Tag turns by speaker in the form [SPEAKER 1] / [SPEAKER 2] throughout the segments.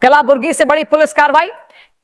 [SPEAKER 1] कलाबुर्गी से बड़ी पुलिस कार्रवाई।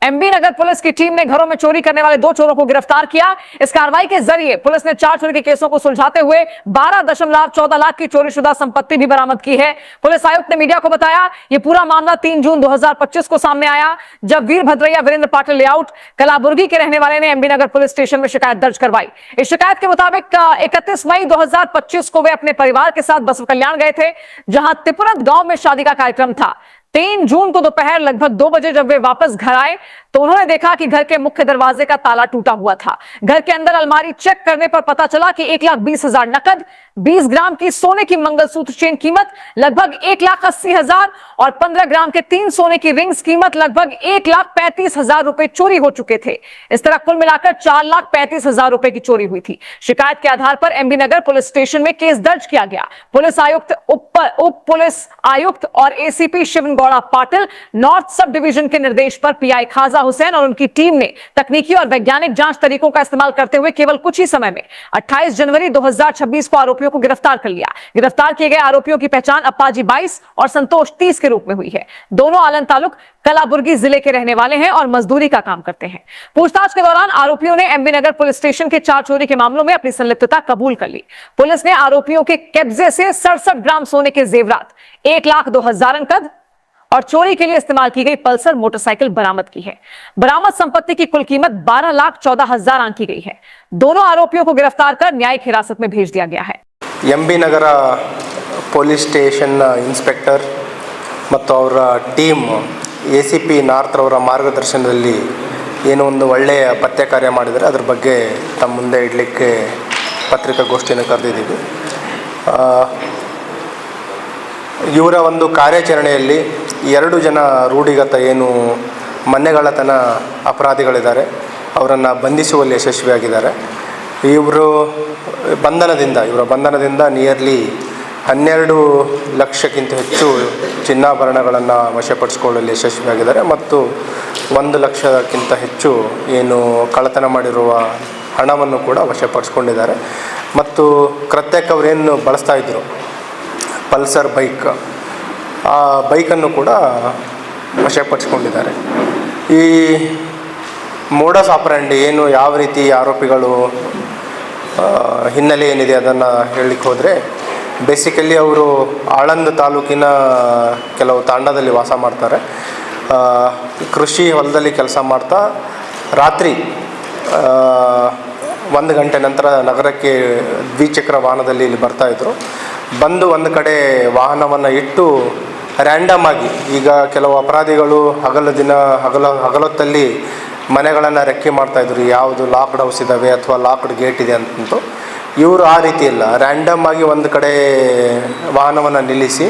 [SPEAKER 1] एमबी नगर पुलिस की टीम ने घरों में चोरी करने वाले 2 चोरों को गिरफ्तार किया। इस कार्रवाई के जरिए पुलिस ने 4 चोरी के केसों को सुलझाते हुए 12.14 लाख की चोरीशुदा संपत्ति भी बरामद की है। पुलिस आयुक्त ने मीडिया को बताया, यह पूरा मामला 3 जून 2025 को सामने आया, जब वीरभद्रैया वीरेंद्र पाटिल लेआउट कलाबुर्गी के रहने वाले ने एमबी नगर पुलिस स्टेशन में शिकायत दर्ज करवाई। इस शिकायत के मुताबिक 31 मई 2025 को वे अपने परिवार के साथ बसव कल्याण गए थे, जहां तिपुरत गांव में शादी का कार्यक्रम था। 3 जून को दोपहर लगभग 2 बजे जब वे वापस घर आए तो उन्होंने देखा कि घर के मुख्य दरवाजे का ताला टूटा हुआ था। घर के अंदर अलमारी चेक करने पर पता चला कि 1,20,000 नकद, 20 ग्राम की सोने की मंगलसूत्र चेन कीमत लगभग 1,80,000 और 15 ग्राम के 3 सोने की रिंग्स कीमत लगभग 1,35,000 रुपए चोरी हो चुके थे। इस तरह कुल मिलाकर 4,35,000 रुपए की चोरी हुई थी। शिकायत के आधार पर एमबी नगर पुलिस स्टेशन में केस दर्ज किया गया। पुलिस आयुक्त, उप पुलिस आयुक्त और ACP Shivan Gowda Patil north sub division के निर्देश पर पीआई खाजा हुसैन और उनकी टीम ने तकनीकी और वैज्ञानिक जांच तरीकों का इस्तेमाल करते हुए केवल कुछ ही समय में 28 जनवरी 2026 को आरोपियों को गिरफ्तार कर लिया। गिरफ्तार किए गए आरोपियों की पहचान अप्पाजी 22 और संतोष 30 के रूप में हुई है। दोनों आलन तालुक कलाबुर्गी जिले के रहने वाले हैं और मजदूरी का काम करते हैं। पूछताछ के दौरान आरोपियों ने एमबी नगर पुलिस स्टेशन के 4 चोरी के मामलों में अपनी संलिप्तता कबूल कर ली। पुलिस ने आरोपियों के कब्जे से 67 ग्राम सोने के जेवरात, 1,02,000 नकद और चोरी के लिए इस्तेमाल की गई पल्सर मोटरसाइकिल बरामद की है। बरामद संपत्ति की कुल कीमत 12,14,000 आंकी गई है। दोनों आरोपियों को गिरफ्तार कर न्यायिक हिरासत में भेज दिया गया है।
[SPEAKER 2] एमबी नगर ಪೊಲೀಸ್ ಸ್ಟೇಷನ್ನ ಇನ್ಸ್ಪೆಕ್ಟರ್ ಮತ್ತು ಅವರ ಟೀಮ್ ಎಸಿಪಿ ನಾರ್ತ್ ಅವರ ಮಾರ್ಗದರ್ಶನದಲ್ಲಿ ಏನೋ ಒಂದು ಒಳ್ಳೆಯ ಪತ್ತೆ ಕಾರ್ಯ ಮಾಡಿದರೆ ಅದ್ರ ಬಗ್ಗೆ ತಮ್ಮ ಮುಂದೆ ಇಡಲಿಕ್ಕೆ ಪತ್ರಿಕಾಗೋಷ್ಠಿಯನ್ನು ಕರೆದಿದ್ದೀವಿ. ಇವರ ಒಂದು ಕಾರ್ಯಾಚರಣೆಯಲ್ಲಿ 2 ಜನ ರೂಢಿಗತ ಏನು ಮನೆಗಳ್ಳತನ ಅಪರಾಧಿಗಳಿದ್ದಾರೆ ಅವರನ್ನು ಬಂಧಿಸುವಲ್ಲಿ ಯಶಸ್ವಿಯಾಗಿದ್ದಾರೆ. ಇವರ ಬಂಧನದಿಂದ ನಿಯರ್ಲಿ 12 ಲಕ್ಷಕ್ಕಿಂತ ಹೆಚ್ಚು ಚಿನ್ನಾಭರಣಗಳನ್ನು ವಶಪಡಿಸಿಕೊಳ್ಳಲು ಯಶಸ್ವಿಯಾಗಿದ್ದಾರೆ ಮತ್ತು 1 ಲಕ್ಷಕ್ಕಿಂತ ಹೆಚ್ಚು ಏನು ಕಳ್ಳತನ ಮಾಡಿರುವ ಹಣವನ್ನು ಕೂಡ ವಶಪಡಿಸಿಕೊಂಡಿದ್ದಾರೆ. ಮತ್ತು ಕೃತ್ಯಕ್ಕೆ ಅವರೇನು ಬಳಸ್ತಾ ಇದ್ದರು ಪಲ್ಸರ್ ಬೈಕ್, ಆ ಬೈಕನ್ನು ಕೂಡ ವಶಪಡಿಸಿಕೊಂಡಿದ್ದಾರೆ. ಈ ಮೋಡಸ್ ಆಪರಂಡಿ ಏನು ಯಾವ ರೀತಿ ಆರೋಪಿಗಳು ಹಿನ್ನೆಲೆ ಏನಿದೆ ಅದನ್ನು ಹೇಳಲಿಕ್ಕೆ ಹೋದರೆ, ಬೇಸಿಕಲಿ ಅವರು ಆಳಂದ ತಾಲೂಕಿನ ಕೆಲವು ತಾಂಡದಲ್ಲಿ ವಾಸ ಮಾಡ್ತಾರೆ. ಕೃಷಿ ಹೊಲದಲ್ಲಿ ಕೆಲಸ ಮಾಡ್ತಾ ರಾತ್ರಿ 1 ಗಂಟೆ ನಂತರ ನಗರಕ್ಕೆ ದ್ವಿಚಕ್ರ ವಾಹನದಲ್ಲಿ ಇಲ್ಲಿ ಬರ್ತಾಯಿದ್ರು. ಬಂದು ಒಂದು ಕಡೆ ವಾಹನವನ್ನು ಇಟ್ಟು ರ್ಯಾಂಡಮ್ ಆಗಿ, ಈಗ ಕೆಲವು ಅಪರಾಧಿಗಳು ಹಗಲೊತ್ತಲ್ಲಿ ಮನೆಗಳನ್ನು ರೆಕ್ಕೆ ಮಾಡ್ತಾಯಿದ್ರು, ಯಾವುದು ಲಾಕ್ಡ್ ಹೌಸ್ ಇದ್ದಾವೆ ಅಥವಾ ಲಾಕ್ಡ್ ಗೇಟ್ ಇದೆ ಅಂತಂತು. ಇವರು ಆ ರೀತಿ ಇಲ್ಲ, ರ್ಯಾಂಡಮ್ ಆಗಿ ಒಂದು ಕಡೆ ವಾಹನವನ್ನು ನಿಲ್ಲಿಸಿ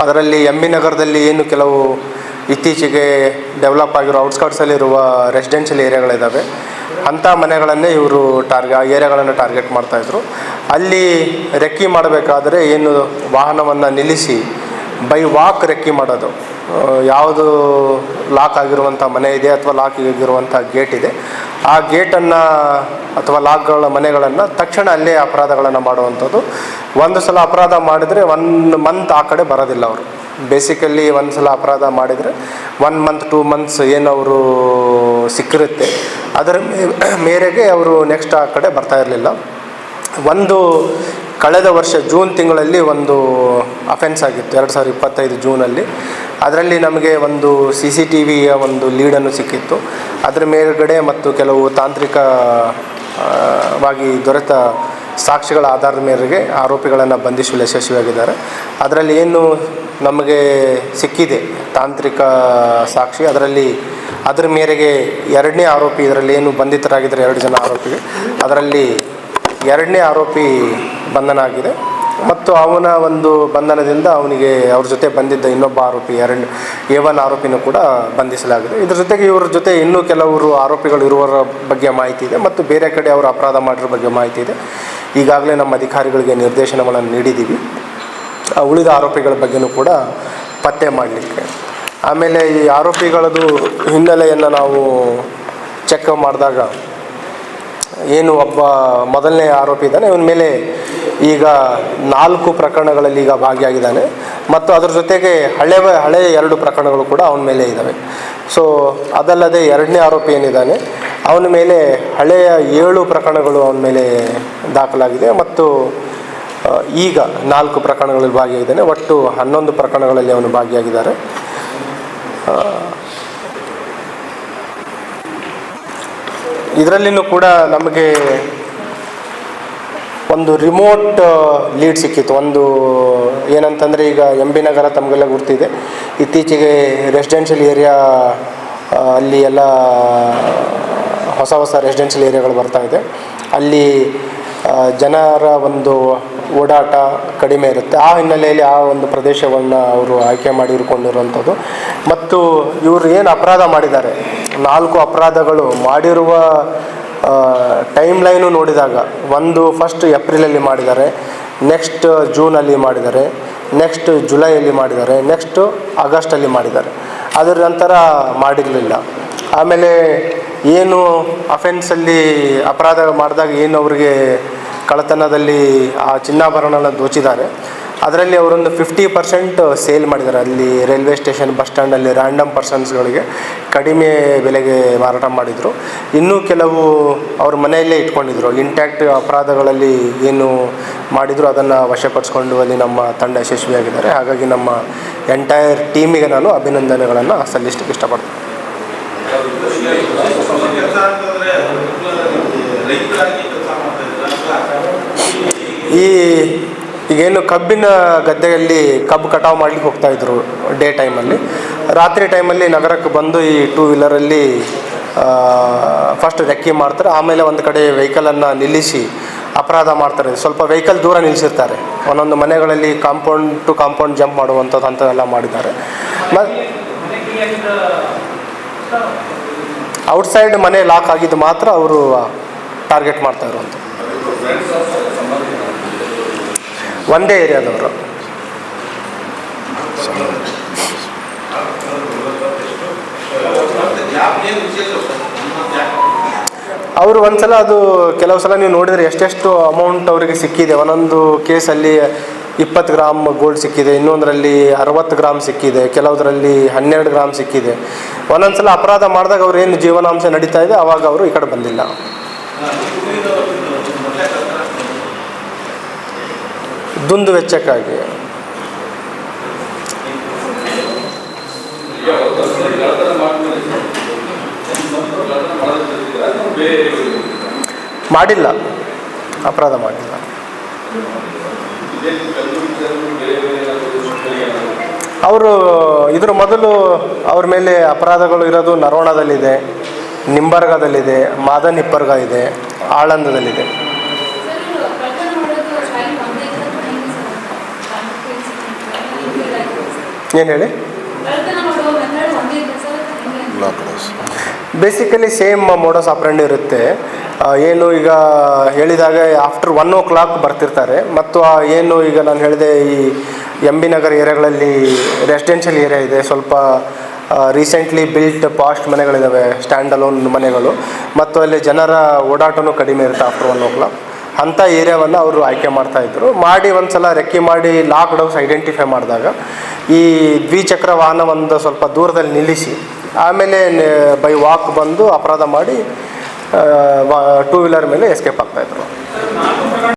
[SPEAKER 2] ಅದರಲ್ಲಿ ಎಂ ಬಿ ನಗರದಲ್ಲಿ ಏನು ಕೆಲವು ಇತ್ತೀಚೆಗೆ ಡೆವಲಪ್ ಆಗಿರೋ ಔಟ್ಸ್ಕರ್ಟ್ಸಲ್ಲಿರುವ ರೆಸಿಡೆನ್ಷಿಯಲ್ ಏರಿಯಾಗಳಿದ್ದಾವೆ, ಅಂಥ ಮನೆಗಳನ್ನೇ ಇವರು ಏರಿಯಾಗಳನ್ನು ಟಾರ್ಗೆಟ್ ಮಾಡ್ತಾಯಿದ್ರು. ಅಲ್ಲಿ ರೆಕ್ಕಿ ಮಾಡಬೇಕಾದ್ರೆ ಏನು ವಾಹನವನ್ನು ನಿಲ್ಲಿಸಿ ಬೈ ವಾಕ್ ರೆಕ್ಕಿ ಮಾಡೋದು, ಯಾವುದು ಲಾಕ್ ಆಗಿರುವಂಥ ಮನೆ ಇದೆ ಅಥವಾ ಲಾಕ್ ಆಗಿರುವಂಥ ಗೇಟ್ ಇದೆ, ಆ ಗೇಟನ್ನು ಅಥವಾ ಲಾಕ್ಗಳ ಮನೆಗಳನ್ನು ತಕ್ಷಣ ಅಲ್ಲೇ ಅಪರಾಧಗಳನ್ನು ಮಾಡುವಂಥದ್ದು. ಒಂದು ಸಲ ಅಪರಾಧ ಮಾಡಿದರೆ 1 ಮಂತ್ ಆ ಕಡೆ ಬರೋದಿಲ್ಲ ಅವರು. ಬೇಸಿಕಲಿ ಒಂದು ಸಲ ಅಪರಾಧ ಮಾಡಿದರೆ 1 ಮಂತ್ 2 ಮಂತ್ಸ್ ಏನವರು ಸಿಕ್ಕಿರುತ್ತೆ, ಅದರ ಮೇರೆಗೆ ಅವರು ನೆಕ್ಸ್ಟ್ ಆ ಕಡೆ ಬರ್ತಾ ಇರಲಿಲ್ಲ. ಕಳೆದ ವರ್ಷ ಜೂನ್ ತಿಂಗಳಲ್ಲಿ ಒಂದು ಅಫೆನ್ಸ್ ಆಗಿತ್ತು, 2025 ಜೂನಲ್ಲಿ. ಅದರಲ್ಲಿ ನಮಗೆ ಒಂದು CCTV ಒಂದು ಲೀಡನ್ನು ಸಿಕ್ಕಿತ್ತು. ಅದರ ಮೇಲ್ಗಡೆ ಮತ್ತು ಕೆಲವು ತಾಂತ್ರಿಕವಾಗಿ ದೊರೆತ ಸಾಕ್ಷಿಗಳ ಆಧಾರದ ಮೇರೆಗೆ ಆರೋಪಿಗಳನ್ನು ಬಂಧಿಸಲು ಯಶಸ್ವಿಯಾಗಿದ್ದಾರೆ. ಅದರಲ್ಲಿ ಏನು ನಮಗೆ ಸಿಕ್ಕಿದೆ ತಾಂತ್ರಿಕ ಸಾಕ್ಷಿ, ಅದರ ಮೇರೆಗೆ 2ನೇ ಆರೋಪಿ, ಇದರಲ್ಲಿ ಏನು ಬಂಧಿತರಾಗಿದ್ದರೆ 2 ಜನ ಆರೋಪಿಗೆ, ಅದರಲ್ಲಿ 2ನೇ ಆರೋಪಿ ಬಂಧನ ಆಗಿದೆ. ಮತ್ತು ಅವನ ಒಂದು ಬಂಧನದಿಂದ ಅವನಿಗೆ ಅವ್ರ ಜೊತೆ ಬಂದಿದ್ದ ಇನ್ನೊಬ್ಬ ಆರೋಪಿ A1 ಆರೋಪಿನೂ ಕೂಡ ಬಂಧಿಸಲಾಗಿದೆ. ಇದರ ಜೊತೆಗೆ ಇವ್ರ ಜೊತೆ ಇನ್ನೂ ಕೆಲವರು ಆರೋಪಿಗಳು ಇರುವರ ಬಗ್ಗೆ ಮಾಹಿತಿ ಇದೆ ಮತ್ತು ಬೇರೆ ಕಡೆ ಅವರು ಅಪರಾಧ ಮಾಡಿರೋ ಬಗ್ಗೆ ಮಾಹಿತಿ ಇದೆ. ಈಗಾಗಲೇ ನಮ್ಮ ಅಧಿಕಾರಿಗಳಿಗೆ ನಿರ್ದೇಶನಗಳನ್ನು ನೀಡಿದ್ದೀವಿ ಉಳಿದ ಆರೋಪಿಗಳ ಬಗ್ಗೆಯೂ ಕೂಡ ಪತ್ತೆ ಮಾಡಲಿಕ್ಕೆ. ಆಮೇಲೆ ಈ ಆರೋಪಿಗಳದ್ದು ಹಿನ್ನೆಲೆಯನ್ನು ನಾವು ಚೆಕ್ ಮಾಡಿದಾಗ ಏನು ಒಬ್ಬ ಮೊದಲನೇ ಆರೋಪಿ ಇದ್ದಾನೆ, ಇವನ ಮೇಲೆ ಈಗ 4 ಪ್ರಕರಣಗಳಲ್ಲಿ ಈಗ ಭಾಗಿಯಾಗಿದ್ದಾನೆ ಮತ್ತು ಅದ್ರ ಜೊತೆಗೆ ಹಳೆಯ 2 ಪ್ರಕರಣಗಳು ಕೂಡ ಅವನ ಮೇಲೆ ಇದ್ದಾವೆ. ಸೊ ಅದಲ್ಲದೆ 2ನೇ ಆರೋಪಿ ಏನಿದ್ದಾನೆ ಅವನ ಮೇಲೆ ಹಳೆಯ 7 ಪ್ರಕರಣಗಳು ಅವನ ಮೇಲೆ ದಾಖಲಾಗಿದೆ ಮತ್ತು ಈಗ 4 ಪ್ರಕರಣಗಳಲ್ಲಿ ಭಾಗಿಯಾಗಿದ್ದಾನೆ. ಒಟ್ಟು 11 ಪ್ರಕರಣಗಳಲ್ಲಿ ಅವನು ಭಾಗಿಯಾಗಿದ್ದಾರೆ. ಇದರಲ್ಲಿನೂ ಕೂಡ ನಮಗೆ ಒಂದು ರಿಮೋಟ್ ಲೀಡ್ ಸಿಕ್ಕಿತ್ತು. ಒಂದು ಏನಂತಂದರೆ ಈಗ ಎಂ ಬಿ ನಗರ ತಮಗೆಲ್ಲ ಗೊತ್ತಿದೆ, ಇತ್ತೀಚೆಗೆ ರೆಸಿಡೆನ್ಷಿಯಲ್ ಏರಿಯಾ ಅಲ್ಲಿ ಎಲ್ಲ ಹೊಸ ರೆಸಿಡೆನ್ಷಿಯಲ್ ಏರಿಯಾಗಳು ಬರ್ತಾಯಿದೆ. ಅಲ್ಲಿ ಜನರ ಒಂದು ಓಡಾಟ ಕಡಿಮೆ ಇರುತ್ತೆ. ಆ ಹಿನ್ನೆಲೆಯಲ್ಲಿ ಆ ಒಂದು ಪ್ರದೇಶವನ್ನು ಅವರು ಆಯ್ಕೆ ಮಾಡಿ ಇಟ್ಕೊಂಡಿರುವಂಥದ್ದು. ಮತ್ತು ಇವರು ಏನು ಅಪರಾಧ ಮಾಡಿದ್ದಾರೆ, 4 ಅಪರಾಧಗಳು ಮಾಡಿರುವ ಟೈಮ್ ಲೈನು ನೋಡಿದಾಗ ಒಂದು ಫಸ್ಟ್ ಏಪ್ರಿಲಲ್ಲಿ ಮಾಡಿದ್ದಾರೆ, ನೆಕ್ಸ್ಟ್ ಜೂನಲ್ಲಿ ಮಾಡಿದ್ದಾರೆ, ನೆಕ್ಸ್ಟ್ ಜುಲೈಯಲ್ಲಿ ಮಾಡಿದ್ದಾರೆ, ನೆಕ್ಸ್ಟು ಆಗಸ್ಟಲ್ಲಿ ಮಾಡಿದ್ದಾರೆ. ಅದರ ನಂತರ ಮಾಡಿರಲಿಲ್ಲ. ಆಮೇಲೆ ಏನು ಅಫೆನ್ಸಲ್ಲಿ ಅಪರಾಧ ಮಾಡಿದಾಗ ಏನು ಅವರಿಗೆ ಕಳ್ಳತನದಲ್ಲಿ ಆ ಚಿನ್ನಾಭರಣನ ದೋಚಿದ್ದಾರೆ, ಅದರಲ್ಲಿ ಅವರೊಂದು 50% ಸೇಲ್ ಮಾಡಿದ್ದಾರೆ. ಅಲ್ಲಿ ರೈಲ್ವೆ ಸ್ಟೇಷನ್, ಬಸ್ ಸ್ಟ್ಯಾಂಡಲ್ಲಿ ರ್ಯಾಂಡಮ್ ಪರ್ಸನ್ಸ್ಗಳಿಗೆ ಕಡಿಮೆ ಬೆಲೆಗೆ ಮಾರಾಟ ಮಾಡಿದರು. ಇನ್ನೂ ಕೆಲವು ಅವ್ರ ಮನೆಯಲ್ಲೇ ಇಟ್ಕೊಂಡಿದ್ರು. ಇಂಟ್ಯಾಕ್ಟ್ ಅಪರಾಧಗಳಲ್ಲಿ ಏನು ಮಾಡಿದ್ರು ಅದನ್ನು ವಶಪಡಿಸ್ಕೊಂಡು ಅಲ್ಲಿ ನಮ್ಮ ತಂಡ ಯಶಸ್ವಿಯಾಗಿದ್ದಾರೆ. ಹಾಗಾಗಿ ನಮ್ಮ ಎಂಟೈರ್ ಟೀಮಿಗೆ ನಾನು ಅಭಿನಂದನೆಗಳನ್ನು ಸಲ್ಲಿಸಲಿಕ್ಕೆ ಇಷ್ಟಪಡ್ತೀನಿ. ಈಗೇನು ಕಬ್ಬಿನ ಗದ್ದೆಯಲ್ಲಿ ಕಬ್ಬು ಕಟಾವು ಮಾಡಲಿಕ್ಕೆ ಹೋಗ್ತಾಯಿದ್ರು ಡೇ ಟೈಮಲ್ಲಿ. ರಾತ್ರಿ ಟೈಮಲ್ಲಿ ನಗರಕ್ಕೆ ಬಂದು ಈ 2 ವೀಲರಲ್ಲಿ ಫಸ್ಟ್ ರೆಕ್ಕಿ ಮಾಡ್ತಾರೆ. ಆಮೇಲೆ ಒಂದು ಕಡೆ ವೆಹಿಕಲನ್ನು ನಿಲ್ಲಿಸಿ ಅಪರಾಧ ಮಾಡ್ತಾರೆ. ಸ್ವಲ್ಪ ವೆಹಿಕಲ್ ದೂರ ನಿಲ್ಲಿಸಿರ್ತಾರೆ. ಒಂದೊಂದು ಮನೆಗಳಲ್ಲಿ ಕಾಂಪೌಂಡ್ ಟು ಕಾಂಪೌಂಡ್ ಜಂಪ್ ಮಾಡುವಂಥದ್ದು ಅಂಥದ್ದೆಲ್ಲ ಮಾಡಿದ್ದಾರೆ. ಔಟ್ಸೈಡ್ ಮನೆ ಲಾಕ್ ಆಗಿದ್ದು ಮಾತ್ರ ಅವರು ಟಾರ್ಗೆಟ್ ಮಾಡ್ತಾ ಇರುವಂಥದ್ದು. ಒಂದೇ ಏರಿಯಾದವರು. ಅವರು ಒಂದ್ಸಲ ಅದು ಕೆಲವು ಸಲ ನೀವು ನೋಡಿದರೆ ಎಷ್ಟೆಷ್ಟು ಅಮೌಂಟ್ ಅವರಿಗೆ ಸಿಕ್ಕಿದೆ. ಒಂದೊಂದು ಕೇಸಲ್ಲಿ 20 ಗ್ರಾಮ್ ಗೋಲ್ಡ್ ಸಿಕ್ಕಿದೆ, ಇನ್ನೊಂದರಲ್ಲಿ 60 ಗ್ರಾಮ್ ಸಿಕ್ಕಿದೆ, ಕೆಲವುದರಲ್ಲಿ 12 ಗ್ರಾಮ್ ಸಿಕ್ಕಿದೆ. ಒಂದೊಂದು ಸಲ ಅಪರಾಧ ಮಾಡಿದಾಗ ಅವ್ರು ಏನು ಜೀವನಾಂಶ ನಡೀತಾ ಇದೆ ಆವಾಗ ಅವರು ಈ ಕಡೆ ಬಂದಿಲ್ಲ. ದುಂದು ವೆಚ್ಚಕ್ಕಾಗಿ ಮಾಡಿಲ್ಲ, ಅಪರಾಧ ಮಾಡಿಲ್ಲ. ಅವರು ಇದ್ರ ಮೊದಲು ಅವ್ರ ಮೇಲೆ ಅಪರಾಧಗಳು ಇರೋದು ನರೋಣದಲ್ಲಿದೆ, ನಿಂಬರ್ಗದಲ್ಲಿದೆ, ಮಾದನಿಪ್ಪರ್ಗ ಇದೆ, ಆಳಂದದಲ್ಲಿದೆ. ಏನು ಹೇಳಿ? ಬೇಸಿಕಲಿ ಸೇಮ್ ಮೋಡಸ್ ಆಪರೇಂಡಿ ಇರುತ್ತೆ. ಏನು ಈಗ ಹೇಳಿದಾಗ ಆಫ್ಟರ್ 1 o'clock ಬರ್ತಿರ್ತಾರೆ. ಮತ್ತು ಏನು ಈಗ ನಾನು ಹೇಳಿದೆ ಈ ಎಂ ಬಿ ನಗರ ಏರಿಯಾಗಳಲ್ಲಿ ರೆಸಿಡೆನ್ಷಿಯಲ್ ಏರಿಯಾ ಇದೆ, ಸ್ವಲ್ಪ ರೀಸೆಂಟ್ಲಿ ಬಿಲ್ಟ್ ಪಾಸ್ಟ್ ಮನೆಗಳಿದ್ದಾವೆ, ಸ್ಟ್ಯಾಂಡ್ ಅಲೋನ್ ಮನೆಗಳು, ಮತ್ತು ಅಲ್ಲಿ ಜನರ ಓಡಾಟನೂ ಕಡಿಮೆ ಇರುತ್ತೆ ಆಫ್ಟರ್ 1 o'clock. ಅಂಥ ಏರಿಯಾವನ್ನು ಅವರು ಆಯ್ಕೆ ಮಾಡ್ತಾಯಿದ್ರು. ಮಾಡಿ ಒಂದು ಸಲ ರೆಕ್ಕಿ ಮಾಡಿ ಲಾಕ್ಡ್ ಹೌಸ್ ಐಡೆಂಟಿಫೈ ಮಾಡಿದಾಗ ಈ ದ್ವಿಚಕ್ರ ವಾಹನ ಒಂದು ಸ್ವಲ್ಪ ದೂರದಲ್ಲಿ ನಿಲ್ಲಿಸಿ ಆಮೇಲೆ ಬೈ ವಾಕ್ ಬಂದು ಅಪರಾಧ ಮಾಡಿ 2 ವೀಲರ್ ಮೇಲೆ ಎಸ್ಕೇಪ್ ಆಗ್ತಾಯಿದ್ರು.